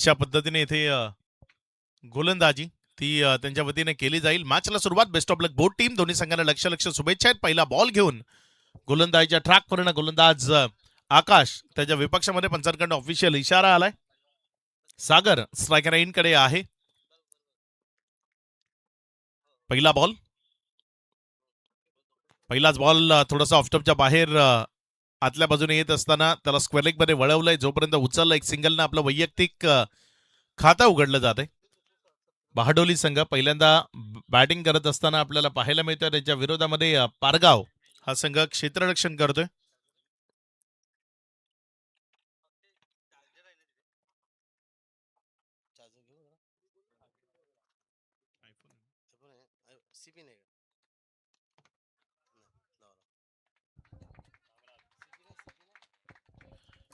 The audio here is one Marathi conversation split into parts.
अशा पद्धतीने इथे गोलंदाजी ती त्यांच्या वतीने केली जाईल. मॅचला सुरुवात. Best of luck both team. दोन्ही संघांना लक्ष लक्ष शुभेच्छा आहेत. पहिला बॉल घेऊन गोलंदाजीच्या ट्रॅकवरनं गोलंदाज आकाश त्याच्या विपक्षामध्ये पंचांकडून ऑफिशियल इशारा आलाय. सागर स्ट्रायकर कडे आहे. पहिला बॉल. पहिलाच बॉल थोडासा ऑफस्टॉपच्या बाहेर आतल्या बाजूने येत असताना त्याला स्क्वेअर लेग मध्ये वळवलंय. जोपर्यंत उचललं एक सिंगलनं आपलं वैयक्तिक खातं उघडलं जाते. बहाडोली संघ पहिल्यांदा बॅटिंग करत असताना आपल्याला पाहायला मिळतोय. त्याच्या विरोधामध्ये पारगाव हा संघ क्षेत्ररक्षण करतोय.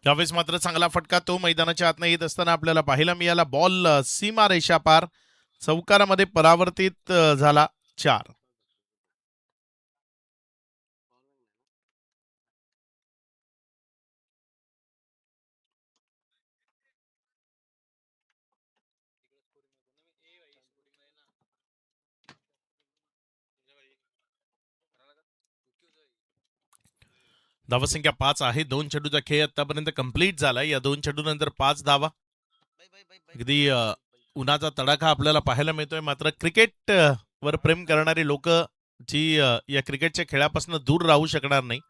यावेळेस मात्र चांगला फटका तो मैदानाच्या आतनं येत असताना आपल्याला पाहायला मिळाला. बॉल सीमा रेषा पार चौकारामध्ये परावर्तित झाला. 4. धावसंख्या 5 आहे. 2 चेंडूचा खेळ आतापर्यंत कंप्लीट झालाय. या 2 चेंडूनंतर 5 धावा. अगदी उन्हाचा तडाखा आपल्याला पाहायला मिळतोय. मात्र क्रिकेट वर प्रेम करणारी लोक जी या क्रिकेटच्या खेळापासून दूर राहू शकणार नाही.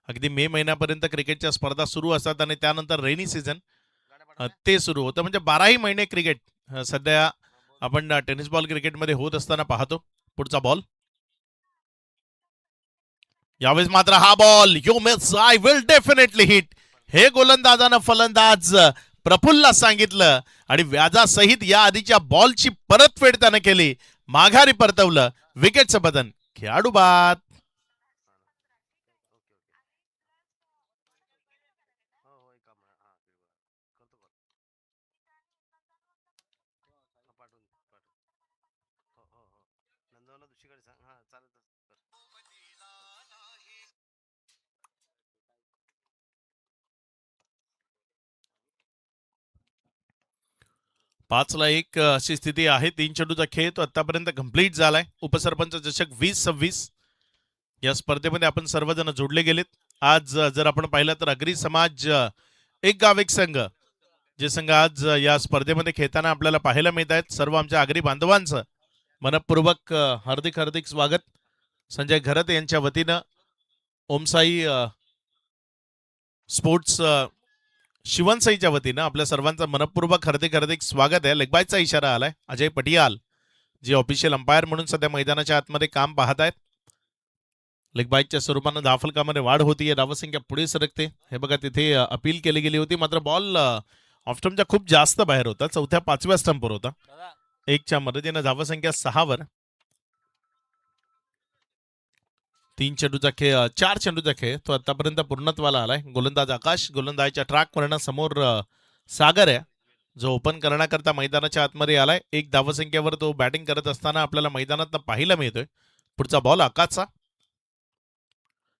अगदी मे महिन्यापर्यंत क्रिकेटच्या स्पर्धा सुरू असतात आणि त्यानंतर रेनी सीझन ते सुरू होतं. म्हणजे 12ही महिने क्रिकेट सध्या आपण टेनिस बॉल क्रिकेटमध्ये होत असताना पाहतो. पुढचा बॉल. यावेळेस मात्र हा ball you miss I will definitely hit हे गोलंदाजानं फलंदाज प्रफुल्लला सांगितलं आणि व्याजासहित या आधीच्या बॉलची परतफेड त्यानं केली. माघारी परतवलं. विकेटचं बदन. खेळाडू बाद. पाचला 1 अशी स्थिती आहे. 3 चेंडूचा खेळ तो आतापर्यंत कंप्लीट झालाय. उपसरपंच चषक 2026 या स्पर्धेमध्ये आपण सर्वजण जोडले गेलेत. आज जर आपण पाहिलं तर अग्री समाज एक गाव एक संघ जे संघ आज या स्पर्धेमध्ये खेळताना आपल्याला पाहायला मिळत आहेत. सर्व आमच्या आगरी बांधवांचं मनपूर्वक हार्दिक हार्दिक स्वागत. संजय घरत यांच्या वतीनं ओमसाई स्पोर्ट्स शिवनसाईच्या वतीनं आपल्या सर्वांचं मनपूर्वक हार्दिक हार्दिक स्वागत आहे. लेगबायचा इशारा आलाय. अजय पटियाल जे ऑफिशियल अंपायर म्हणून सध्या मैदानाच्या आतमध्ये काम पाहत आहेत. लेगबाईच्या स्वरूपानं धावफलकामध्ये वाढ होतीये. धावसंख्या पुढे सरकते. हे बघा तिथे अपील केली गेली होती. मात्र बॉल ऑफस्टंपच्या खूप जास्त बाहेर होता. 4थ्या-5व्या स्टंपवर होता. 1च्या मदतीनं धावसंख्या 6वर. 3 चेंडूचा खेळ 4 चेंडूचा खेळ तो आतापर्यंत पूर्णत्वाला आलाय. गोलंदाज आकाश गोलंदाजच्या ट्रॅकवरनं समोर सागर आहे जो ओपन करण्याकरता मैदानाच्या आतमध्ये आलाय. 1 धावसंख्येवर तो बॅटिंग करत असताना आपल्याला मैदानात पाहायला मिळतोय. पुढचा बॉल आकाशचा.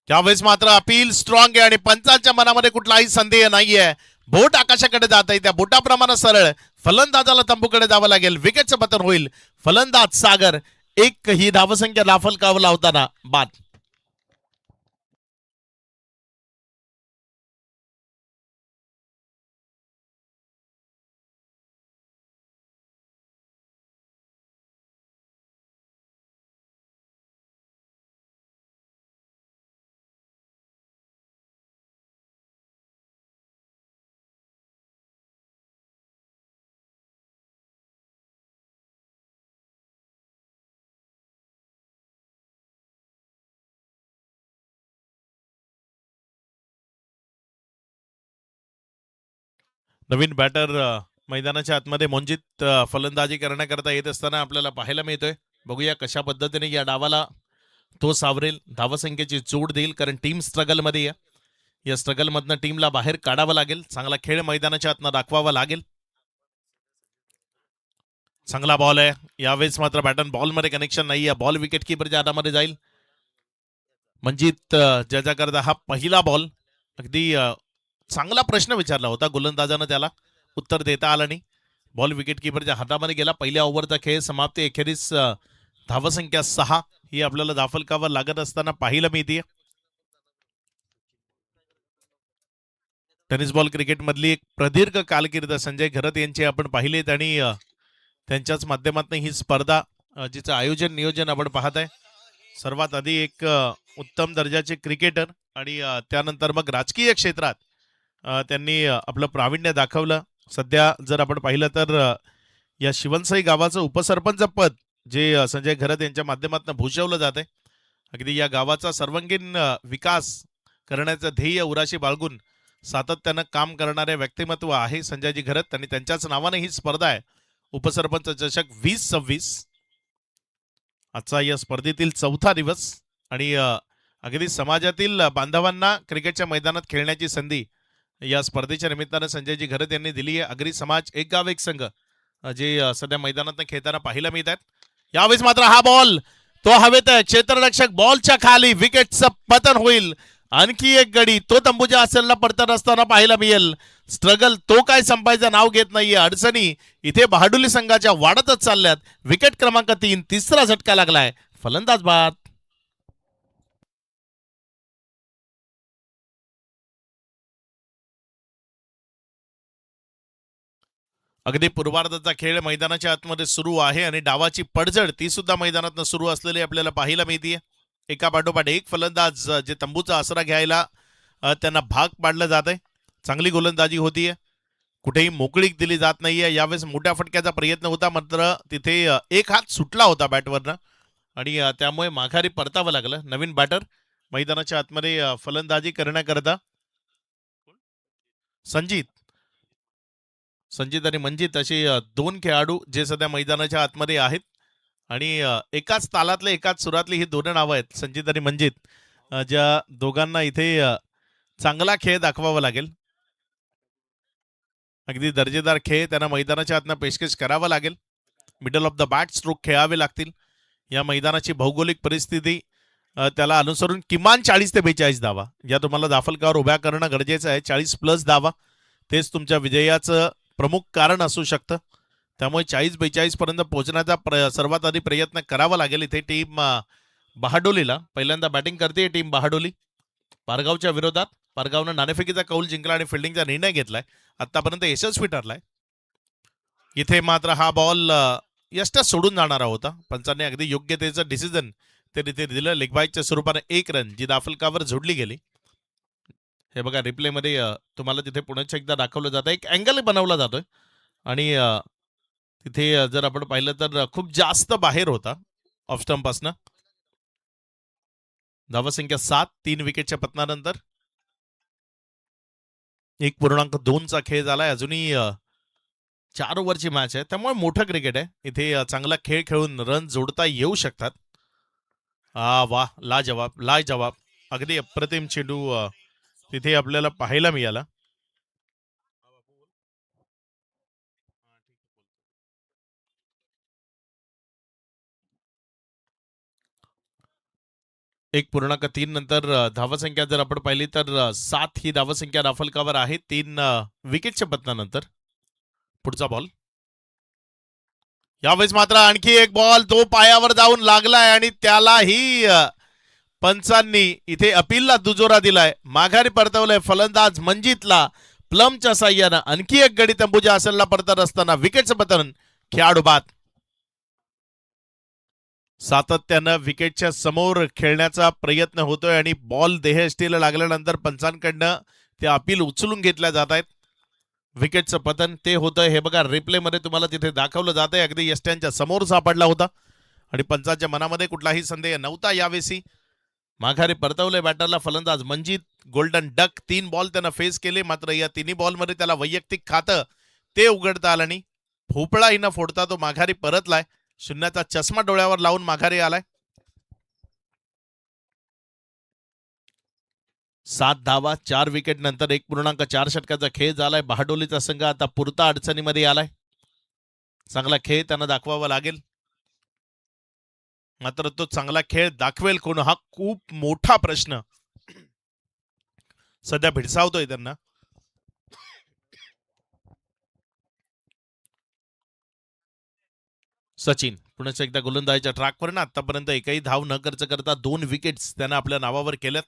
त्यावेळेस मात्र अपील स्ट्रॉंग आहे आणि पंचांच्या मनामध्ये कुठलाही संदेह नाहीये. बोट आकाशाकडे जात आहे. त्या बोटाप्रमाणे सरळ फलंदाजाला तंबूकडे जावं लागेल. विकेटचं पतन होईल. फलंदाज सागर 1 ही धावसंख्या धावफलकावर लावताना बाद. नवीन बॅटर मैदानाच्या आतमध्ये मोंजित फलंदाजी करण्याकरता येत असताना आपल्याला पाहायला मिळतोय. बघूया कशा पद्धतीने या डावाला तो सावरेल. धावसंख्येची जोड देईल कारण टीम स्ट्रगल मध्ये आहे. या स्ट्रगल मधनं टीमला बाहेर काढावं लागेल. चांगला खेळ मैदानाच्या आतनं दाखवावा लागेल. चांगला बॉल आहे. यावेळेस मात्र बॅटन बॉल मध्ये कनेक्शन नाही आहे. बॉल विकेट किपरच्या हातामध्ये जाईल. मंजित ज्याच्याकरता हा पहिला बॉल. अगदी चांगला प्रश्न विचारला होता गोलंदाजानं त्याला उत्तर देता आलं नाही. बॉल विकेटकीपरच्या हातामध्ये गेला. पहिल्या ओव्हरचा खेळ समाप्ती. अखेरीस धावसंख्या 6 ही आपल्याला धावफलकावर लागत असताना पाहायला मिळते. टेनिस बॉल क्रिकेट मधली एक प्रदीर्घ कारकीर्द संजय घरत यांची आपण पाहिलेत आणि त्यांच्याच माध्यमातून ही स्पर्धा जिचं आयोजन नियोजन आपण पाहत आहे. सर्वात आधी एक उत्तम दर्जाचे क्रिकेटर आणि त्यानंतर मग राजकीय क्षेत्रात त्यांनी आपलं प्रावीण्य दाखवलं. सध्या जर आपण पाहिलं तर या शिवनसाई गावाचं उपसरपंच पद जे संजय घरत यांच्या माध्यमातून भूषवलं जात आहे. अगदी या गावाचा सर्वांगीण विकास करण्याचं ध्येय उराशी बाळगून सातत्यानं काम करणारे व्यक्तिमत्व आहे संजयजी घरत आणि त्यांच्याच नावाने ही स्पर्धा आहे. उपसरपंच चषक 2026 आजचा या स्पर्धेतील 4था दिवस आणि अगदी समाजातील बांधवांना क्रिकेटच्या मैदानात खेळण्याची संधी या स्पर्धेच्या निमित्तानं संजयजी घरत यांनी दिली आहे. अगदी समाज एक गाव एक संघ जे सध्या मैदानात खेळताना पाहायला मिळत आहेत. यावेळेस मात्र हा बॉल तो हवेत आहे. क्षेत्ररक्षक बॉलच्या खाली, विकेटचं पतन होईल. आणखी एक गडी तो तंबूच्या आसनला पडताना असताना पाहायला मिळेल. स्ट्रगल तो काय संपायचं नाव घेत नाहीये. अडचणी इथे बहाडुली संघाच्या वाढतच चालल्यात. विकेट क्रमांक 3, तिसरा झटका लागलाय. फलंदाज बाद. अगदी पूर्वार्धाचा खेळ मैदानाच्या आतमध्ये सुरू आहे आणि डावाची पडझड ती सुद्धा मैदानात सुरू असलेली आपल्याला पाहायला मिळते. एका पाठोपाठ एक फलंदाज जे तंबूचा आसरा घ्यायला त्यांना भाग पाडलं जात आहे. चांगली गोलंदाजी होतीये. कुठेही मोकळीक दिली जात नाहीये. यावेळेस मोठ्या फटक्याचा प्रयत्न होता मात्र तिथे एक हात सुटला होता बॅटवरनं आणि त्यामुळे माघारी परतावं लागलं. नवीन बॅटर मैदानाच्या आतमध्ये फलंदाजी करण्याकरता संजित आणि मंजित असे 2 खेळाडू जे सध्या मैदानाच्या आतमध्ये आहेत आणि एकाच तालातले एकाच सुरातली ही 2 नावं आहेत संजित आणि मंजित. ज्या दोघांना इथे चांगला खेळ दाखवावा लागेल. अगदी दर्जेदार खेळ त्यांना मैदानाच्या आतनं पेशकश करावा लागेल. Middle of the bat stroke खेळावे लागतील. या मैदानाची भौगोलिक परिस्थिती त्याला अनुसरून किमान 40 ते 42 धावा या तुम्हाला दाफलकावर उभ्या करणं गरजेचं आहे. 40+ धावा तेच तुमच्या विजयाचं प्रमुख कारण असू शकतं. त्यामुळे 40-42 पर्यंत पोहोचण्याचा सर्वात आधी प्रयत्न करावा लागेल. इथे टीम बहाडोलीला पहिल्यांदा बॅटिंग करते टीम बहाडोली पारगावच्या विरोधात. पारगावनं नाणेफेकीचा कौल जिंकला आणि फिल्डिंगचा निर्णय घेतलाय. आतापर्यंत यशस्वी ठरलाय. इथे मात्र हा बॉल यष्टच सोडून जाणारा होता. पंचांनी अगदी योग्यतेचं डिसिजन ते तिथे दिलं. लेगबाईच्या स्वरूपाने 1 रन जी दाफलकावर जोडली गेली. हे बघा रिप्लेमध्ये तुम्हाला तिथे पुण्याच्या एकदा दाखवलं जातं. एक अँगल बनवला जातोय आणि तिथे जर आपण पाहिलं तर खूप जास्त बाहेर होता ऑफ स्टंप पासनं. धावसंख्या 7, 3 विकेटच्या पतनानंतर 1.2चा खेळ झालाय. अजूनही 4 ओव्हरची मॅच आहे त्यामुळे मोठं क्रिकेट आहे. इथे चांगला खेळ खेळून रन जोडता येऊ शकतात. वा लाजवाब अगदी अप्रतिम चेंडू तिथे आपल्याला पाहायला मिळाला. एक 1.3 नंतर धावसंख्या जर आपण पाहिली तर 7 ही धावसंख्या दाफलकावर आहे 3 विकेटच्या पतनानंतर. पुढचा बॉल यावेळेस मात्र आणखी एक बॉल तो पायावर जाऊन लागलाय आणि त्यालाही पंचांनी इथे अपीलला दुजोरा दिलाय. माघारी परतवलंय फलंदाज मंजितला. प्लमच्या साह्यानं आणखी एक गडी तंबूच्या आसनला पडत असताना विकेटचं पतन. खेळाडू बाद. सातत्यानं विकेटच्या समोर खेळण्याचा प्रयत्न होतोय आणि बॉल देहयष्टीला लागल्यानंतर पंचांकडनं ते अपील उचलून घेतल्या जात आहेत. विकेटचं पतन ते होतंय. हे बघा रिप्लेमध्ये तुम्हाला तिथे दाखवलं जात आहे. अगदी यष्ट्यांच्या समोर सापडला होता आणि पंचांच्या मनामध्ये कुठलाही संदेह नव्हता. यावेळी माघारी परतवलंय बॅटरला फलंदाज मंजित. गोल्डन डक 3 बॉल त्यानं फेस केले मात्र या 3 बॉलमध्ये त्याला वैयक्तिक खातं ते उघडता आलं नाही. भोपळाही न फोडता तो माघारी परतलाय. शून्याचा चष्मा डोळ्यावर लावून माघारी आलाय. 7 धावा 4 विकेट नंतर 1.4 षटकाचा खेळ झालाय. बहाडोलीचा संघ आता पुरता अडचणीमध्ये आलाय. चांगला खेळ त्यांना दाखवावा लागेल मात्र तो चांगला खेळ दाखवेल कोण हा खूप मोठा प्रश्न सध्या भेडसावतोय त्यांना. सचिन पुन्हा एकदा गोलंदाजीच्या ट्रॅकवर ना आतापर्यंत एकही धाव न खर्च करता 2 विकेट्स त्यानं आपल्या नावावर केल्यात.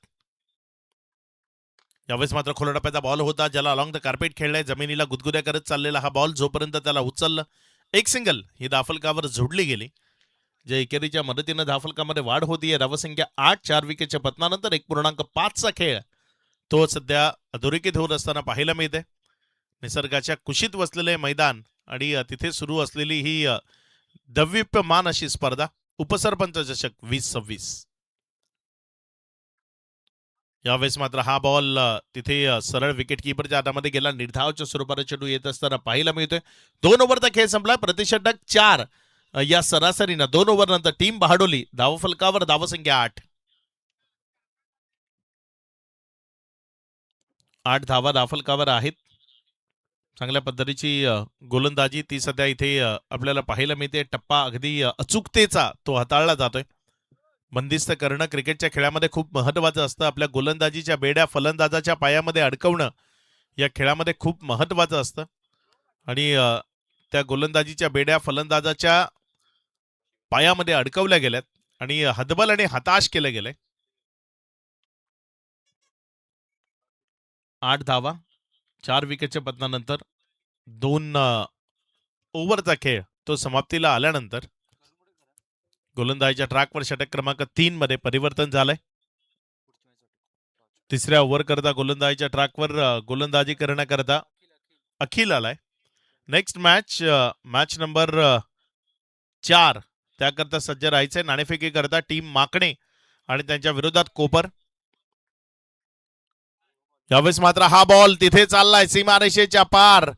यावेळेस मात्र खोला टप्प्याचा बॉल होता ज्याला अलॉंग द कार्पेट खेळलाय, जमिनीला गुदगुद्या करत चाललेला हा बॉल जोपर्यंत त्याला उचललं एक सिंगल ही धावफलकावर जोडली गेली. जे एकेरीच्या मदतीनं धावफलकामध्ये वाढ होतीये. धावसंख्या 8, 4 विकेटच्या पतनानंतर 1.5चा खेळ तो सध्या अधोरेखित होत असताना पाहायला मिळते. निसर्गाच्या कुशीत वसलेले मैदान आणि तिथे सुरू असलेली ही दव्यमान अशी स्पर्धा उपसरपंच चषक 2026. यावेळेस मात्र हा बॉल तिथे सरळ विकेट किपरच्या हातामध्ये गेला. निर्धावच्या स्वरूपात चेंडू येत असताना पाहायला मिळतोय. 2 ओव्हरचा खेळ संपला. प्रतिषटक 4 या सरासरीनं 2 ओव्हर नंतर टीम बहाडोली धावफलकावर धावसंख्या 8. 8 धावा धावफलकावर आहेत. चांगल्या पद्धतीची गोलंदाजी ती सध्या इथे आपल्याला पाहायला मिळते. टप्पा अगदी अचूकतेचा तो हाताळला जातोय. बंदिस्त करणं क्रिकेटच्या खेळामध्ये खूप महत्वाचं असतं. आपल्या गोलंदाजीच्या बेड्या फलंदाजाच्या पायामध्ये अडकवणं या खेळामध्ये खूप महत्वाचं असतं आणि त्या गोलंदाजीच्या बेड्या फलंदाजाच्या पायामध्ये अडकवल्या गेल्यात आणि हतबल आणि हताश केलं गेलंय. 8 धावा 4 विकेटच्या पतनानंतर 2 ओव्हरचा खेळ तो समाप्तीला आल्यानंतर गोलंदाजीच्या ट्रॅकवर षटक क्रमांक 3 मध्ये परिवर्तन झालंय. तिसऱ्या ओव्हर करता गोलंदाजीच्या ट्रॅकवर गोलंदाजी करण्याकरता अखिल आलाय. नेक्स्ट मॅच नंबर 4 त्याकरता सज्ज राहायचंय. नाणेफेकी करता टीम माकणे आणि त्यांच्या विरोधात कोपर. यावेळेस मात्र हा बॉल तिथे चाललाय सीमारेषेच्या पार.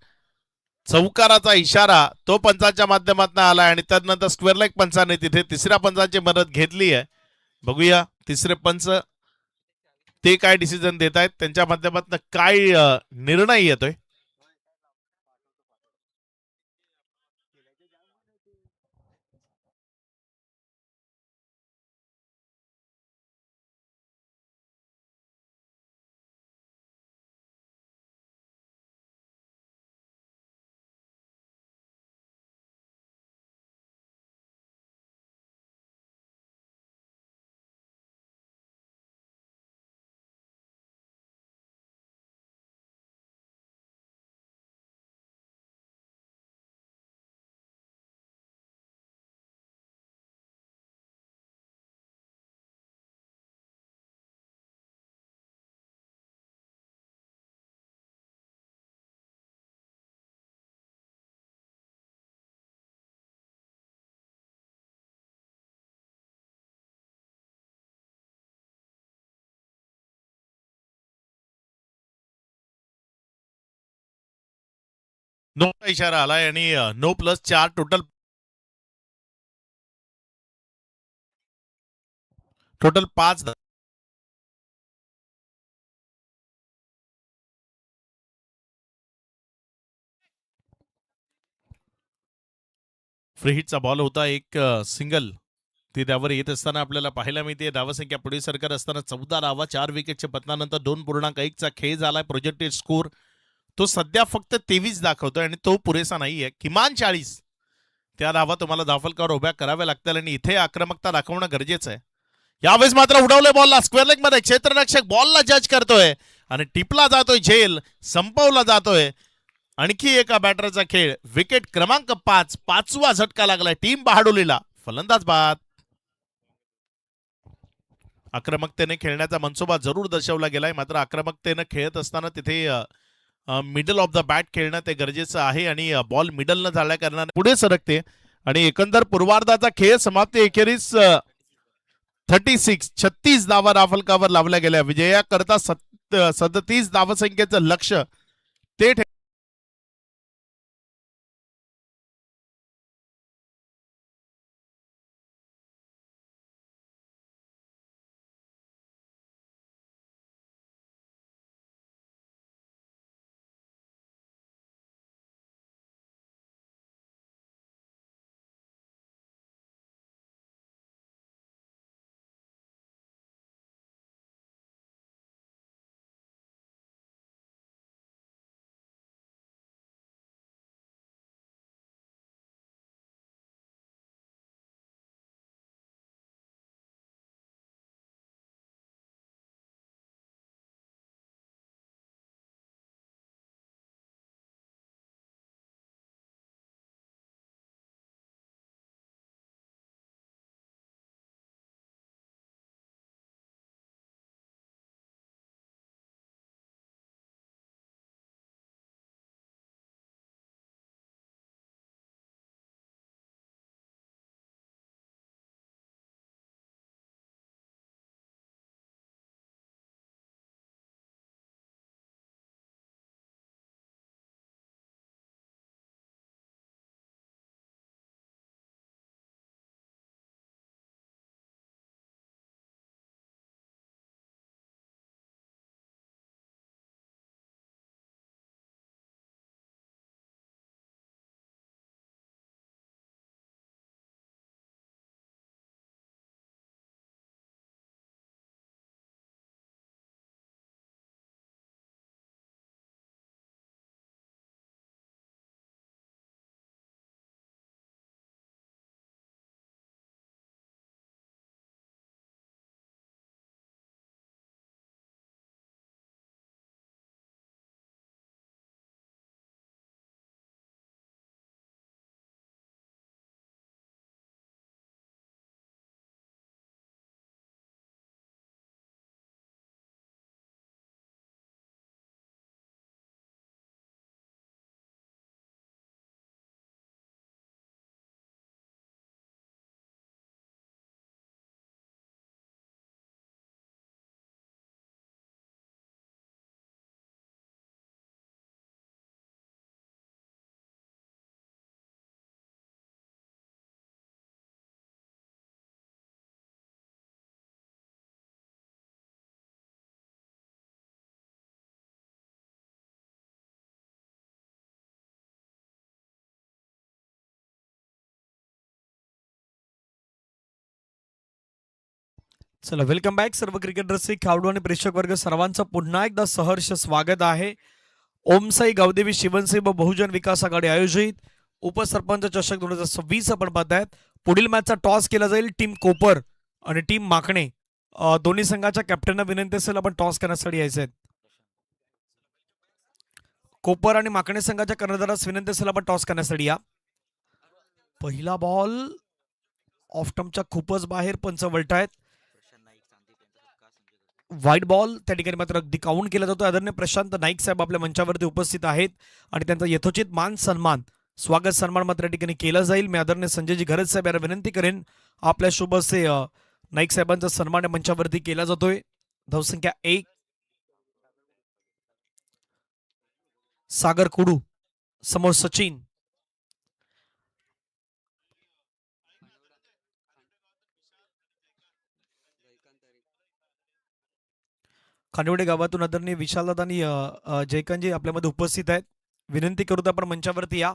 चौकाराचा इशारा तो पंचांच्या माध्यमातून आलाय आणि त्यानंतर स्क्वेअर लेग पंचाने तिथे तिसऱ्या पंचांची मदत घेतली आहे. बघूया तिसरे पंच ते काय डिसिजन देत आहेत, त्यांच्या माध्यमातून काय निर्णय येतोय. नो इशारा आलाय आणि नो प्लस 4 टोटल 5 फ्री हिटचा बॉल होता. एक सिंगल ती त्यावर येत असताना आपल्याला पाहायला मिळते. धावसंख्या पुढे सरकार असताना 14 धावा 4 विकेटच्या पतनानंतर 2.1चा खेळ झालाय. प्रोजेक्टेड स्कोर तो सध्या फक्त 23 दाखवतोय आणि तो पुरेसा नाहीये. किमान 40 त्या धावा तुम्हाला धावफलकावर उभ्या कराव्या लागतील आणि इथे आक्रमकता दाखवणं गरजेचं आहे. यावेळेस मात्र उडवले बॉलला स्क्वेअर लेग मध्ये. क्षेत्ररक्षक बॉलला जज करतोय आणि टिपला जातोय झेल, संपवला जातोय. आणखी एका बॅटरचा खेळ. विकेट क्रमांक 5, 5वा झटका लागलाय टीम बहाडोलीला. फलंदाज बाद. आक्रमकतेने खेळण्याचा मनसुबा जरूर दर्शवला गेलाय, मात्र आक्रमकतेने खेळत असताना तिथे मिडल ऑफ द बॅट खेळणं ते गरजेचं आहे आणि बॉल मिडल न झाल्या कारणाने पुढे सरकते आणि एकंदर पूर्वार्धाचा खेळ समाप्ती एखेरीस 36 धावा धावफलकावर लावल्या गेल्या. विजयाकरता 37 धावसंख्येचं लक्ष ते चला वेलकम बॅक सर्व क्रिकेट रसिक खेळाडू आणि प्रेक्षक वर्ग सर्वांचं पुन्हा एकदा सहर्ष स्वागत आहे. ओमसाई गावदेवी शिवनसेव व बहुजन विकास आघाडी आयोजित उपसरपंच चषक 2026 आपण पाहतायत. पुढील मॅचचा टॉस केला जाईल टीम कोपर आणि टीम माकणे. दोन्ही संघाच्या कॅप्टनना विनंती असेल आपण टॉस करण्यासाठी यायचे आहेत. कोपर आणि माकणे संघाच्या कर्णधारास विनंती असेल आपण टॉस करण्यासाठी या. पहिला बॉल ऑफ स्टंपच्या खूपच बाहेर, पंच वळतायत. व्हाईट बॉल त्या ठिकाणी मात्र अगदी काउंट केला जातो. आदरणीय प्रशांत नाईक साहेब आपल्या मंचावरती उपस्थित आहेत आणि त्यांचा यथोचित मान सन्मान स्वागत सन्मान मात्र या ठिकाणी केला जाईल. मी आदरणीय संजयजी घरत साहेब यांना विनंती करेन आपल्या शुभ असे नाईक साहेबांचा सन्मान या मंचावरती केला जातोय. धावसंख्या 1. सागर कुडू समोर सचिन. खानिवडे गावातून आदरणीय विशालदादा आणि जयकांतजी आपल्यामध्ये उपस्थित आहेत. विनंती करू आपण मंचावरती या.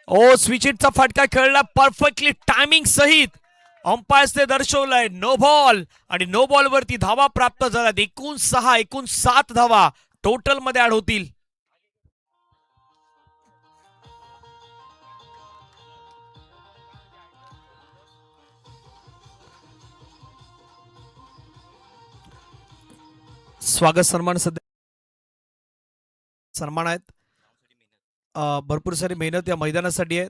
ओ स्विचिटचा फटका खेळला परफेक्टली टायमिंग सहित. अंपायर्सने दर्शवलंय नो बॉल आणि नो बॉल वरती धावा प्राप्त झाल्यात. एकूण 6 एकूण 7 धावा टोटल मध्ये ऍड होतील. स्वागत सन्मान सध्या सन्मान आहेत. भरपूर सारी मेहनत या मैदानासाठी आहे.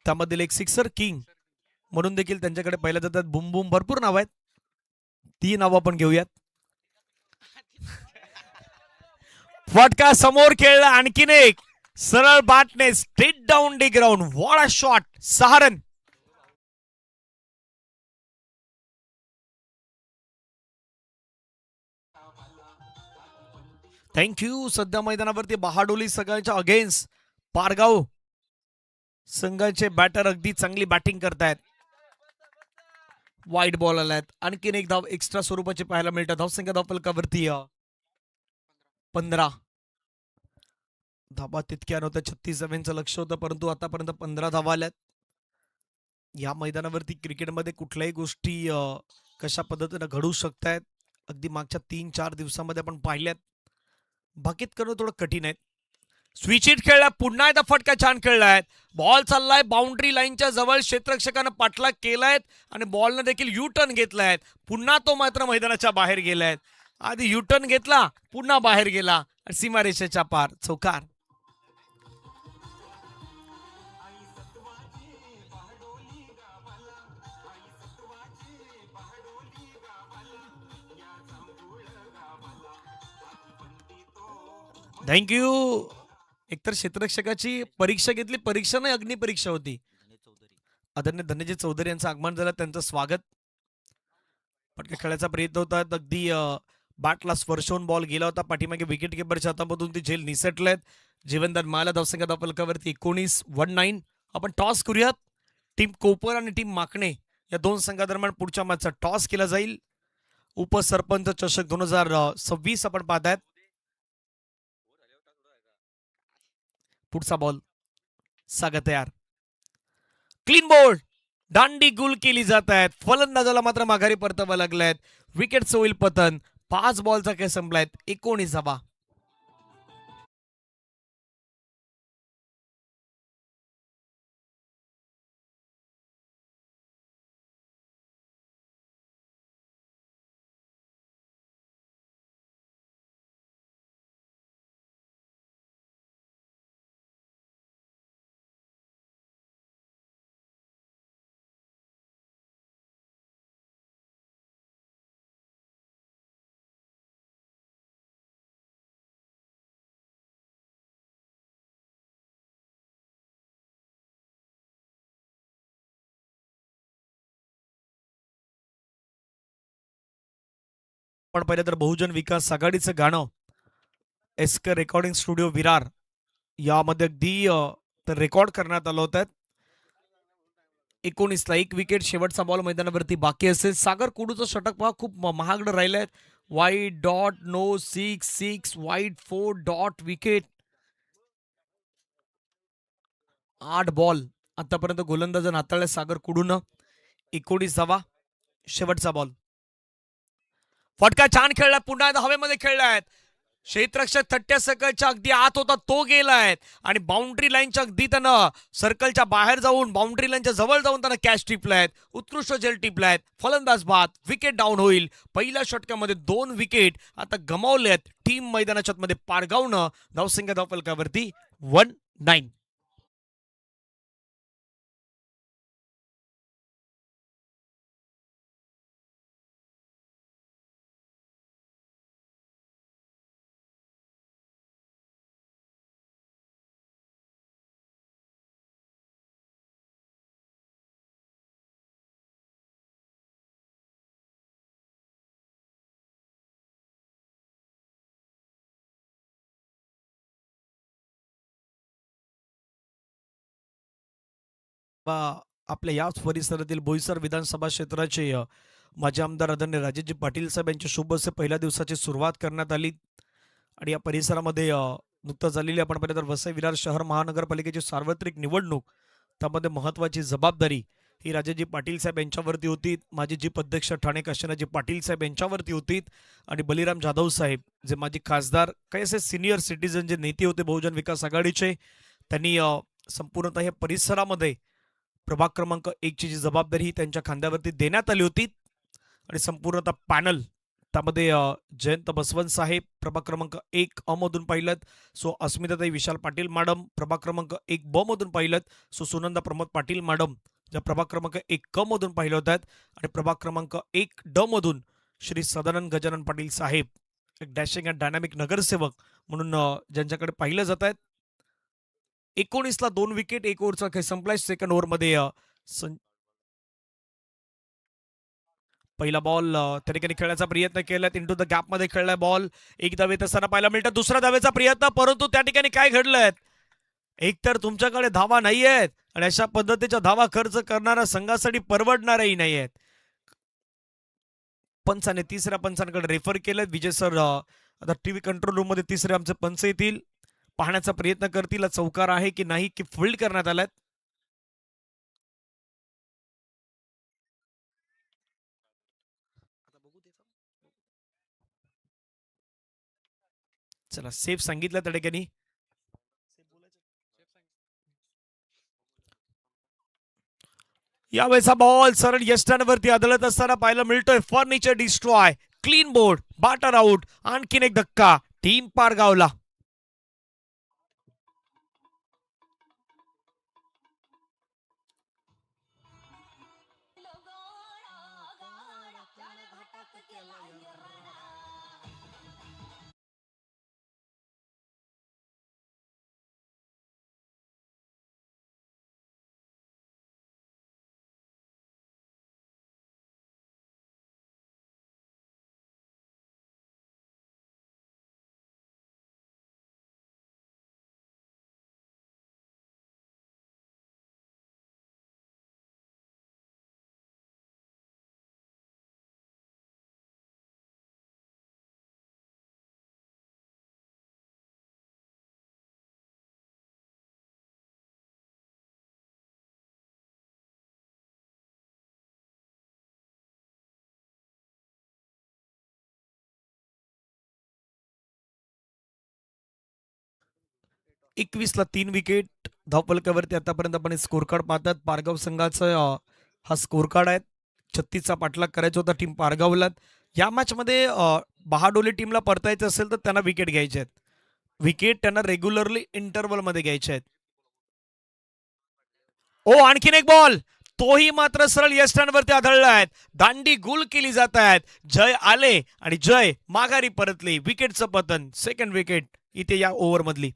त्यामधील एक सिक्सर किंग म्हणून देखील त्यांच्याकडे पाहिलं जातात. बुम बुम भरपूर नाव आहेत. ती नावं आपण घेऊयात. फटका समोर खेळला आणखीन एक सरळ बाटने straight down the ground. What a shot. 6 run. Thank you. सध्या मैदानावरती बहाडोली संघाच्या अगेन्स्ट पारगाव संघाचे बॅटर अगदी चांगली बॅटिंग करतायत. वाईट बॉल आलात. आणखीन एक धाव एक्स्ट्रा स्वरूपाची पाहायला मिळतात. धावसंख्या धावफलकावरती 15 धाबा तितक्या नव्हत्या. 36 रनांचं लक्ष होतं परंतु आतापर्यंत 15 धावा आल्यात. या मैदानावरती क्रिकेटमध्ये कुठल्याही गोष्टी कशा पद्धतीने घडू शकतायत अगदी मागच्या 3-4 दिवसामध्ये आपण पाहिल्यात. बाकीत करणं थोडं कठीण आहे. स्विच हिट खेळला. पुन्हा एकदा फटका छान खेळलाय. बॉल चाललाय बाउंड्री लाईनच्या जवळ. क्षेत्ररक्षकानं पाठलाग केलाय आणि बॉलनं देखील यू टर्न घेतलाय. पुन्हा तो मात्र मैदानाच्या बाहेर गेलाय. आधी यू टर्न घेतला पुन्हा बाहेर गेला सीमारेषेच्या पार. चौकार. थँक्यू. एकतर क्षेत्ररक्षकाची परीक्षा घेतली. परीक्षा नाही अग्निपरीक्षा होती. आदरणीय धनंजय चौधरी यांचं आगमन झालं. त्यांचं स्वागत. फटका खेळायचा प्रयत्न होता. अगदी बॅटला स्पर्शवून बॉल गेला होता. पाठीमागे विकेट किपरच्या हातामधून ती झेल निसटलेत. जीवनदान माला धावसंख्या धावफलकावरती 19 आपण टॉस करूयात. टीम कोपर आणि टीम माकणे या दोन संघादरम्यान पुढच्या मॅचचा टॉस केला जाईल. उपसरपंच चषक 2026 आपण पाहतायत. पुढचा बॉल सागा तयार. Clean bowled. दांडी गुल केली जात आहेत. फलंदाजाला मात्र माघारी परतावा लागलाय. विकेटचं होईल पतन. 5 बॉलचा खेळ संपलाय. 19 धावा. पण पहिले तर बहुजन विकास आघाडीचं गाणं एस्कर रेकॉर्डिंग स्टुडिओ विरार यामध्ये अगदी रेकॉर्ड करण्यात आलं होतं. 19ला 1 विकेट. शेवटचा बॉल मैदानावरती बाकी असेल. सागर कुडूचं षटक पहा खूप महागडं राहिलंय. वाईट डॉट नो 6 वाईट 4 डॉट विकेट. 8 बॉल आतापर्यंत गोलंदाज हाताळले सागर कुडून. 19 धावा शेवटचा बॉल. फटका छान खेळला, पुन्हा एकदा हवेमध्ये खेळलाय. क्षेत्ररक्षक 30 सेकंडच्या अगदी आत होता, तो गेलाय आणि बाउंड्री लाईनच्या अगदी त्यानं सर्कलच्या बाहेर जाऊन बाउंड्री लाईनच्या जवळ जाऊन त्यानं कॅच टिपलायत. उत्कृष्ट झेल टिपलायत. फलंदाज बाद, विकेट डाऊन होईल. पहिल्या षटकामध्ये 2 विकेट आता गमावल्यात टीम मैदानाच्या मध्ये पारगावनं. धावसंख्या धावफलकावरती 19. आपल्या याच परिसरातील बोईसर विधानसभा क्षेत्राचे माजी आमदार आदरणीय राजेशजी पाटील साहेब यांच्या शुभ हस्ते पहिल्या दिवसाची सुरुवात करण्यात आली. आणि या परिसरामध्ये नुकतंच झालेली आपण पाहिलं तर वसई विरार शहर महानगरपालिकेची सार्वत्रिक निवडणूक, त्यामध्ये महत्त्वाची जबाबदारी ही राजेशजी पाटील साहेब यांच्यावरती होती. माजी जीप अध्यक्ष ठाणे काशीनाथजी पाटील साहेब यांच्यावरती होती. आणि बलिराम जाधव साहेब जे माजी खासदार, काही असे सिनियर सिटीजन जे नेते होते बहुजन विकास आघाडीचे, त्यांनी संपूर्णतः या परिसरामध्ये प्रभाग क्रमांक 1 ची जी जबाबदारी ही त्यांच्या खांद्यावरती देण्यात आली होती. आणि संपूर्णतः पॅनल त्यामध्ये जयंत बसवंत साहेब प्रभाग क्रमांक 1 अ मधून पाहिलं, सो अस्मिताताई विशाल पाटील मॅडम प्रभाग क्रमांक 1 ब मधून पाहिलं, सो सुनंदा प्रमोद पाटील मॅडम ज्या प्रभाग क्रमांक 1 क मधून पाहिलं होतात. आणि प्रभाग क्रमांक 1 ड मधून श्री सदानंद गजानन पाटील साहेब, एक डॅशिंग अँड डायनामिक नगरसेवक म्हणून ज्यांच्याकडे पाहिलं जात आहेत. 19ला 2 विकेट, 1 ओव्हरचा काही संपलाय. सेकंड ओव्हरमध्ये पहिला बॉल त्या ठिकाणी खेळण्याचा प्रयत्न केला, इंटू द गॅपमध्ये खेळलाय बॉल. एक धावेत असताना पाहायला मिळतं दुसऱ्या धावेचा प्रयत्न, परंतु त्या ठिकाणी काय घडलंय, एकतर तुमच्याकडे धावा नाही आहेत आणि अशा पद्धतीच्या धावा खर्च करणाऱ्या संघासाठी परवडणारही नाही आहेत. पंचाने तिसऱ्या पंचांकडे रेफर केलं. विजय सर आता टीव्ही कंट्रोल रूम मध्ये तिसरे आमचे पंच येतील, पाहण्याचा प्रयत्न करतील चौकार आहे की नाही, की फील्ड करण्यात आलाय. चला सेफ सांगितलं त्या ठिकाणी. यावेळेचा बॉल सरळ यष्टांवरती आदळत असताना पाहायला मिळतोय. Furniture destroy, clean bowled, batter out. आणखीन एक धक्का, टीम पारगावला. एकवीसला 3 विकेट धावफलकावरती आतापर्यंत आपण स्कोर कार्ड पाहतात. पारगाव संघाचा हा स्कोर कार्ड आहे. 36चा पाठलाग करायचा होता टीम पारगावला. या मॅच मध्ये बहाडोली टीमला परतायचं असेल तर त्यांना विकेट घ्यायचे आहेत. विकेट त्यांना रेग्युलरली इंटरव्हल मध्ये घ्यायचे आहेत. ओ आणखीन एक बॉल, तोही मात्र सरळ यष्टांवरती आढळलाय. दांडी गुल केली जात आहेत. जय आले आणि जय माघारी परतली. विकेटचं पतन, सेकंड विकेट इथे या ओव्हर मधली.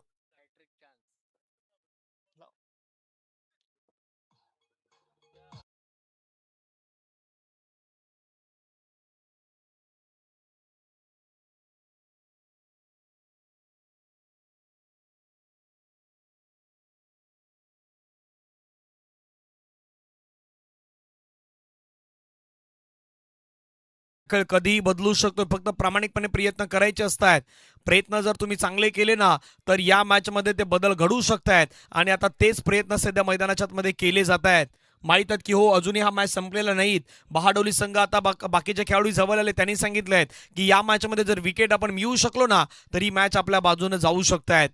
कधीही बदलू शकतो. फक्त प्रामाणिकपणे प्रयत्न करायचे असतात. प्रयत्न जर तुम्ही चांगले केले ना, तर या मॅचमध्ये ते बदल घडू शकतायत आणि आता तेच प्रयत्न सध्या मैदानाच्या आतमध्ये केले जात आहेत. माहीत आहेत की हो, अजूनही हा मॅच संपलेला नाहीत. बहाडोली संघ आता बाकीचे खेळाडू जवळ आले. त्यांनी सांगितलंय की या मॅचमध्ये जर विकेट आपण मिळवू शकलो ना, तर ही मॅच आपल्या बाजूने जाऊ शकतायत.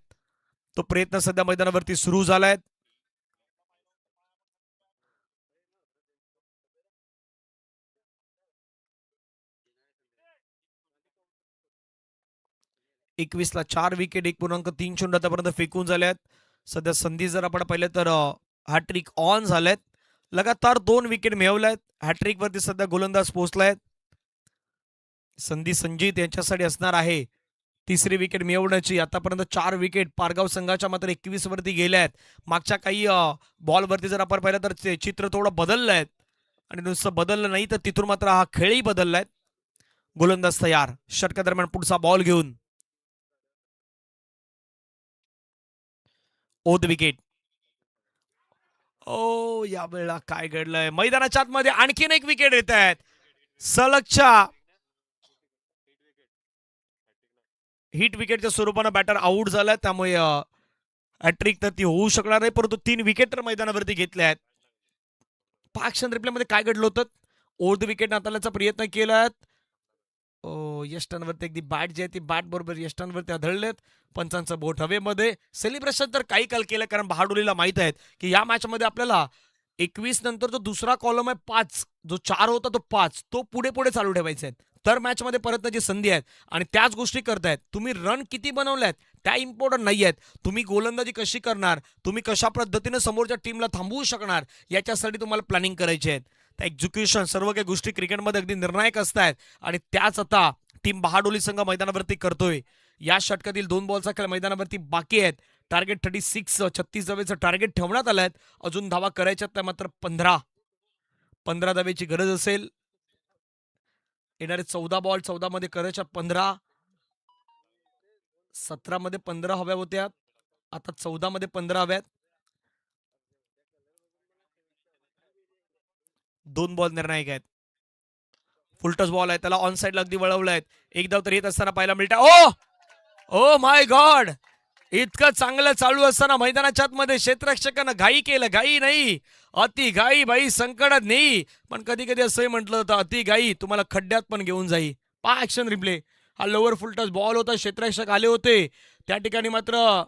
तो प्रयत्न सध्या मैदानावरती सुरू झालाय. एकवीसला 4 विकेट 1.3 आतापर्यंत फेकून झाल्यात. सध्या संधी जर आपण पाहिलं तर हॅट्रिक ऑन झाल्यात. लगातार 2 विकेट मिळवल्यात. हॅट्रिक वरती सध्या गोलंदाज पोहोचलायत. संधी संजीत यांच्यासाठी असणार आहे तिसरी विकेट मिळवण्याची. आतापर्यंत 4 विकेट पारगाव संघाच्या मात्र 21 वरती गेल्या आहेत. मागच्या काही बॉलवरती जर आपण पाहिलं तर ते चित्र थोडं बदललं आहे आणि नुसतं बदललं नाही तर तिथून मात्र हा खेळही बदललाय. गोलंदाज तयार षटकादरम्यान पुढचा बॉल घेऊन. ओद विकेट. ओ यावेळेला काय घडलंय मैदानाच्या आतमध्ये आणखीन एक विकेट येत आहेत. सलगच्या हिट विकेटच्या स्वरूपानं बॅटर आऊट झालाय. त्यामुळे हॅट्रिक तर ती होऊ शकणार नाही, परंतु 3 विकेट तर मैदानावरती घेतल्या आहेत. पाक्षण रिप्लेमध्ये काय घडलं होतं. ओव्हर द विकेट हाताळण्याचा प्रयत्न केलाय. यष्टांवरती अगदी बॅट जी आहे ती बॅट बरोबर यष्टांवरती आढळलेत. पंचांचं बोट हवेमध्ये. सेलिब्रेशन तर काही काल केलं, कारण बहाडोलीला माहित आहेत की या मॅच मध्ये आपल्याला 21 नंतर जो दुसरा कॉलम आहे 5, जो 4 होता तो 5, तो पुढे पुढे चालू ठेवायचा आहे. तर मॅच मध्ये परत त्याची संधी आहेत आणि त्याच गोष्टी करतायत. तुम्ही रन किती बनवल्यात त्या इम्पॉर्टंट नाही आहेत. तुम्ही गोलंदाजी कशी करणार, तुम्ही कशा पद्धतीने समोरच्या टीमला थांबवू शकणार, याच्यासाठी तुम्हाला प्लॅनिंग करायची आहे. त्या एक्झिक्युशन सर्व काही गोष्टी क्रिकेटमध्ये अगदी निर्णायक असतात आणि त्याच आता टीम बहाडोली संघ मैदानावरती करतोय. या षटकातील 2 बॉलचा खेळ मैदानावरती बाकी आहेत. टार्गेट 36 धावेचं टार्गेट ठेवण्यात आलंय. अजून धावा करायच्यात त्या मात्र 15 धावेची गरज असेल. येणारे 14 बॉल 14 मध्ये करायच्या 15. 17 मध्ये 15 हव्या होत्या, आता 14 मध्ये 15 हव्यात. 2 बॉल निर्णायक आहेत. फुलटस बॉल आहे, त्याला ऑन साईडला अगदी वळवलंय. एक धाव तर येत असताना पाहायला मिळतं. ओ माय गॉड, इतकं चांगलं चालू असताना मैदानाच्या आतमध्ये क्षेत्ररक्षकानं घाई केलं. घाई नाही, अति घाई बाई संकटात नाही. पण कधी कधी असंही म्हटलं होतं, अति घाई तुम्हाला खड्ड्यात पण घेऊन जाई. पहा ऍक्शन रिप्ले. हा लोअर फुलटस बॉल होता, क्षेत्ररक्षक आले होते त्या ठिकाणी, मात्र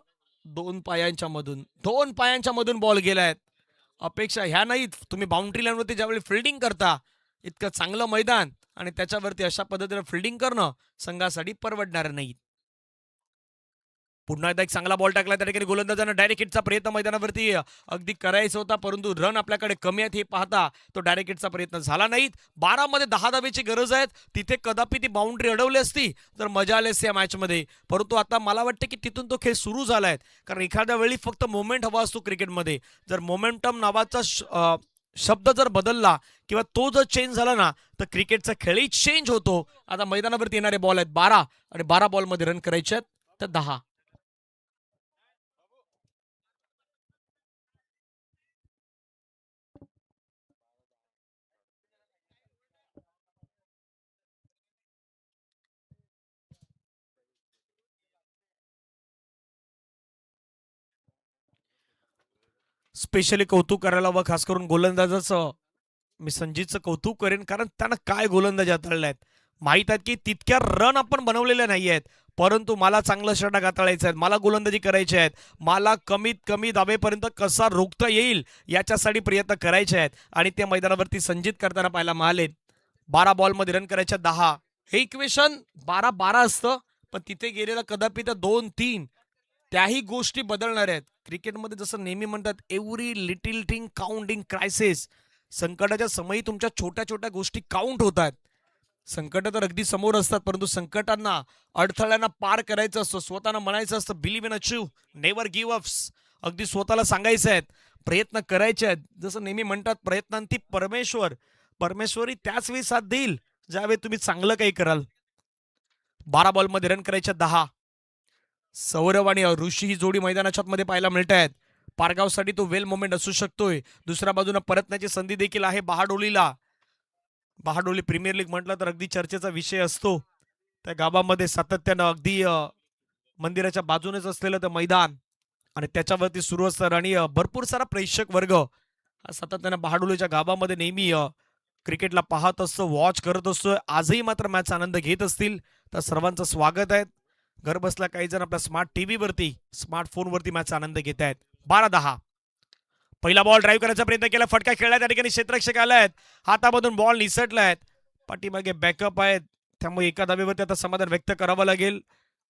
2 पायांच्या मधून बॉल गेलाय. अपेक्षा ह्या नाहीत. तुम्ही बाउंड्री लाईनवरती ज्यावेळी फिल्डिंग करता, इतकं चांगलं मैदान आणि त्याच्यावरती अशा पद्धतीने फिल्डिंग करणं संघासाठी परवडणार नाही. पुन्हा एकदा एक चांगला बॉल टाकला त्या ठिकाणी गोलंदाजानं डायरेक्ट हिटचा प्रयत्न मैदानावरती अगदी करायचा होता, परंतु रन आपल्याकडे कमी आहेत हे पाहता तो डायरेक्ट हिटचा प्रयत्न झाला नाही. 12 मध्ये 10 धावेची गरज आहे. तिथे कदापि ती बाउंड्री अडवली असती तर मजा आली असती या मॅचमध्ये, परंतु आता मला वाटतं की तिथून तो खेळ सुरू झालाय. कारण एखाद्या वेळी फक्त मोमेंट हवा असतो क्रिकेटमध्ये. जर मोमेंटम नावाचा शब्द जर बदलला किंवा तो जर चेंज झाला ना, तर क्रिकेटचा खेळही चेंज होतो. आता मैदानावरती येणारे बॉल आहेत 12 आणि 12 बॉलमध्ये रन करायचे आहेत तर 10. स्पेशली कौतुक करायला व खास करून गोलंदाजाचं मी संजीतचं कौतुक करेन, कारण त्यानं काय गोलंदाजी हाताळल्या आहेत. माहीत आहेत की तितक्या रन आपण बनवलेल्या नाही आहेत, परंतु मला चांगलं षटक हाताळायचं आहे, मला गोलंदाजी करायची आहेत, मला कमीत कमी धावेपर्यंत कसा रोखता येईल याच्यासाठी प्रयत्न करायचे आहेत आणि ते मैदानावरती संजीत करताना पाहायला मिळाले. 12 बॉलमध्ये रन करायच्या 10. हे इक्वेशन 12-12 असतं, पण तिथे गेलेला कदापि त्या 2-3 त्याही गोष्टी बदलणार आहेत. क्रिकेटमध्ये जसं नेहमी म्हणतात, every little thing count in crisis. संकटाच्या समयी तुमच्या छोट्या छोट्या गोष्टी काउंट होतात. संकट तर अगदी समोर असतात, परंतु संकटांना अडथळ्यांना पार करायचं असतं. स्वतःला म्हणायचं असतं believe in achieve, never give ups. अगदी स्वतःला सांगायचं आहे, प्रयत्न करायचे आहेत. जसं नेहमी म्हणतात, प्रयत्नांती परमेश्वरी त्याच वेळी साथ देईल ज्यावेळी तुम्ही चांगलं काही कराल. 12 बॉलमध्ये रन करायच्या 10. सौरव आणि ऋषी ही जोडी मैदानाच्या मध्ये पाहायला मिळत आहेत. पारगावसाठी तो वेल मोमेंट असू शकतोय. दुसऱ्या बाजूने परतण्याची संधी देखील आहे बहाडोलीला. बहाडोली प्रीमियर लीग म्हटलं तर अगदी चर्चेचा विषय असतो. त्या गावामध्ये सातत्यानं अगदी मंदिराच्या बाजूनेच असलेलं ते मैदान आणि त्याच्यावरती सुरू असतं आणि भरपूर सारा प्रेक्षक वर्ग हा सातत्यानं बहाडोलीच्या गावामध्ये नेहमी क्रिकेटला पाहत असतो, वॉच करत असतो. आजही मात्र मॅच आनंद घेत असतील तर सर्वांचं स्वागत आहे. घर बसल्या काही जण आपल्या स्मार्ट टीव्हीवरती स्मार्टफोनवरती मॅच आनंद घेत आहेत. 12-10 पहिला बॉल ड्राईव्ह करायचा प्रयत्न केला, फटका खेळला, त्या ठिकाणी क्षेत्ररक्षक आलायत, हातामधून बॉल निसटलायत, पाठीमागे बॅकअप आहेत, त्यामुळे एका धावेवरती आता समाधान व्यक्त करावं लागेल.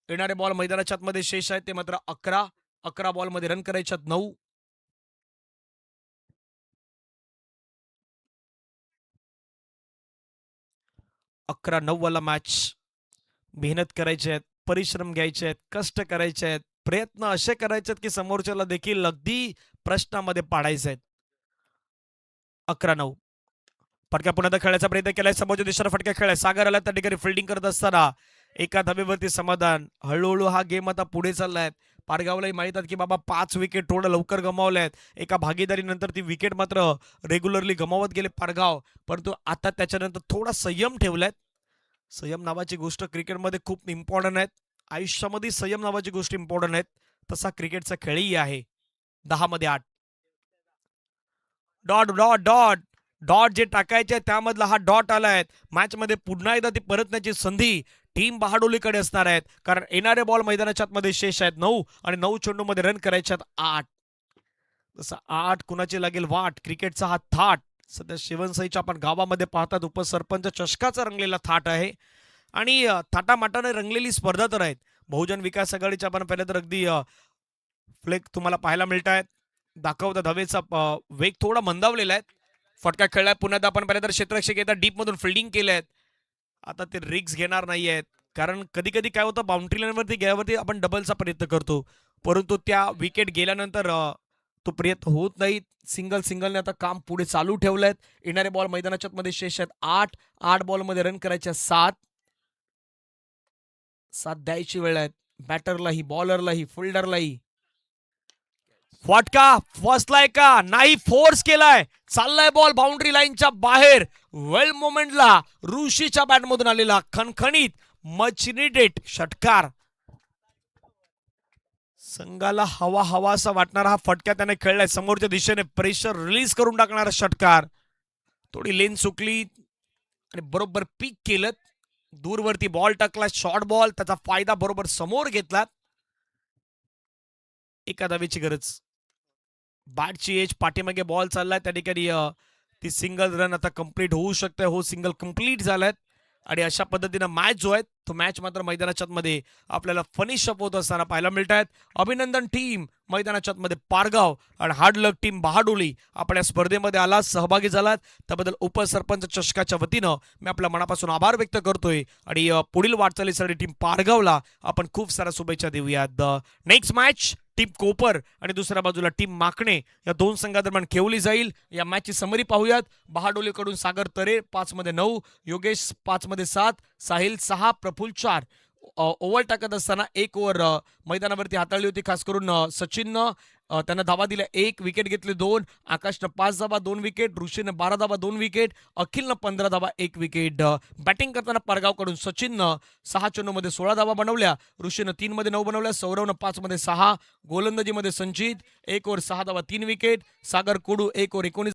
येणारे बॉल मैदानाच्या आतमध्ये शेष आहेत ते मात्र 11 बॉलमध्ये रन करायच्यात 9. अकरा 9 वाला मॅच. मेहनत करायची आहेत, परिश्रम घ्यायचे आहेत, कष्ट करायचे आहेत, प्रयत्न असे करायचे आहेत की समोरच्याला देखील अगदी प्रश्नामध्ये पाडायचे आहेत. 11-9 फटका पुन्हा खेळायचा प्रयत्न केलाय, समोरच्या दिशेला फटका खेळाय, सागर आला त्या ठिकाणी फिल्डिंग करत असताना एका धावेवरती समाधान. हळूहळू हा गेम आता पुढे चाललाय. पारगावलाही माहित आहे की बाबा 5 विकेट थोडं लवकर गमावल्यात. एका भागीदारीनंतर ती विकेट मात्र रेग्युलरली गमावत गेले पारगाव, परंतु आता त्याच्यानंतर थोडा संयम ठेवलाय. संयम नावाची गोष्ट क्रिकेटमध्ये खूप इम्पॉर्टंट आहे. आयुष्यामध्ये संयम नावाची गोष्ट इम्पॉर्टंट आहे. तसा क्रिकेटचा खेळही आहे. 10 मध्ये 8. Dot dot dot dot J टाकायचे त्यामधला हा डॉट आलाय. मॅच मध्ये पुन्हा एकदा ती परतण्याची संधी टीम बहाडोलीकडे असणार आहेत, कारण येणारे बॉल मैदानाच्या आतमध्ये शेष आहेत 9 आणि 9 चेंडूमध्ये रन करायचे आहेत 8. जसं 8 कुणाची लागेल वाट. क्रिकेटचा हा थाट सध्या शिवनसईच्या आपण गावामध्ये पाहतात. उपसरपंच चषकाचा रंगलेला थाट आहे आणि थाटामाटाने रंगलेली स्पर्धा तर आहेत. बहुजन विकास आघाडीच्या आपण पाहिलं तर अगदी फ्लेक तुम्हाला पाहायला मिळत आहेत. दाखवता धावेचा वेग थोडा मंदावलेला आहे. फटका खेळलाय पुन्हा आपण पाहिलं तर क्षेत्ररक्षक येतात, डीप मधून फिल्डिंग केलंय. आता ते रिक्स घेणार नाही आहेत, कारण कधी कधी काय होतं बाउंड्री लाईनवरती गेल्यावरती आपण डबलचा प्रयत्न करतो, परंतु त्या विकेट गेल्यानंतर तो प्रयत्न होत नाही. सिंगलने आता काम पुढे चालू ठेवलंय. येणारे बॉल मैदानाच्या मध्ये शेष आहेत 8 बॉलमध्ये रन करायचे 7 द्यायची वेळ आहेत बॅटरलाही, बॉलरलाही, फिल्डरलाही. फटका फसलाय का नाही, फोर्स केलाय, चाललाय बॉल बाउंड्री लाईनच्या बाहेर. वेल मोमेंटला ऋषीच्या बॅटमधून आलेला खणखणीत मचनिडेट षटकार. संघाला हवा असा वाटणारा हा फटका त्याने खेळलाय. समोरच्या दिशेने प्रेशर रिलीज करून टाकणारा षटकार. थोडी लेन चुकली आणि बरोबर पीक केलं. दूरवरती बॉल टाकला, शॉर्ट बॉल, त्याचा फायदा बरोबर समोर घेतला. एका धावेची गरज. बॅटची एज, पाठीमागे बॉल चाललाय त्या ठिकाणी ती सिंगल रन आता कंप्लीट होऊ शकते. हो, सिंगल कंप्लीट झालाय आणि अशा पद्धतीनं मॅच जो आहे तो मॅच मात्र मैदानाच्या मध्ये आपल्याला फनिश अप होत असताना पाहायला मिळत आहेत. अभिनंदन टीम मैदानाच्या मध्ये पारगाव आणि हार्ड लक टीम बहाडोली आपल्या स्पर्धेमध्ये आला, सहभागी झालात, त्याबद्दल उपसरपंच चषकाच्या वतीनं मी आपल्या मनापासून आभार व्यक्त करतोय आणि पुढील वाटचालीसाठी टीम पारगावला आपण खूप साऱ्या शुभेच्छा देऊयात. नेक्स्ट मॅच टीम कोपर आणि दुसऱ्या बाजूला टीम माकणे या दोन संघादरम्यान खेळली जाईल. या मॅचची समरी पाहूयात. बहाडोलीकडून सागर तरे 5 मध्ये 9, योगेश 5 मध्ये 7, साहिल 6, प्रफुल्ल 4. ओव्हर टाकत असताना एक ओव्हर मैदानावरती हाताळली होती, खास करून सचिननं त्यांना धावा दिल्या, 1 विकेट घेतले 2, आकाशनं 5 धावा 2 विकेट, ऋषीनं 12 धावा 2 विकेट, अखिलनं 15 धावा 1 विकेट. बॅटिंग करताना परगावकडून सचिननं 6 चेंडूमध्ये 16 धावा बनवल्या, ऋषीनं 3 मध्ये 9 बनवल्या, सौरवनं 5 मध्ये 6, गोलंदाजीमध्ये संचित 1 ओव्हर 6 धावा 3 विकेट, सागर कोडू 1 ओव्हर 19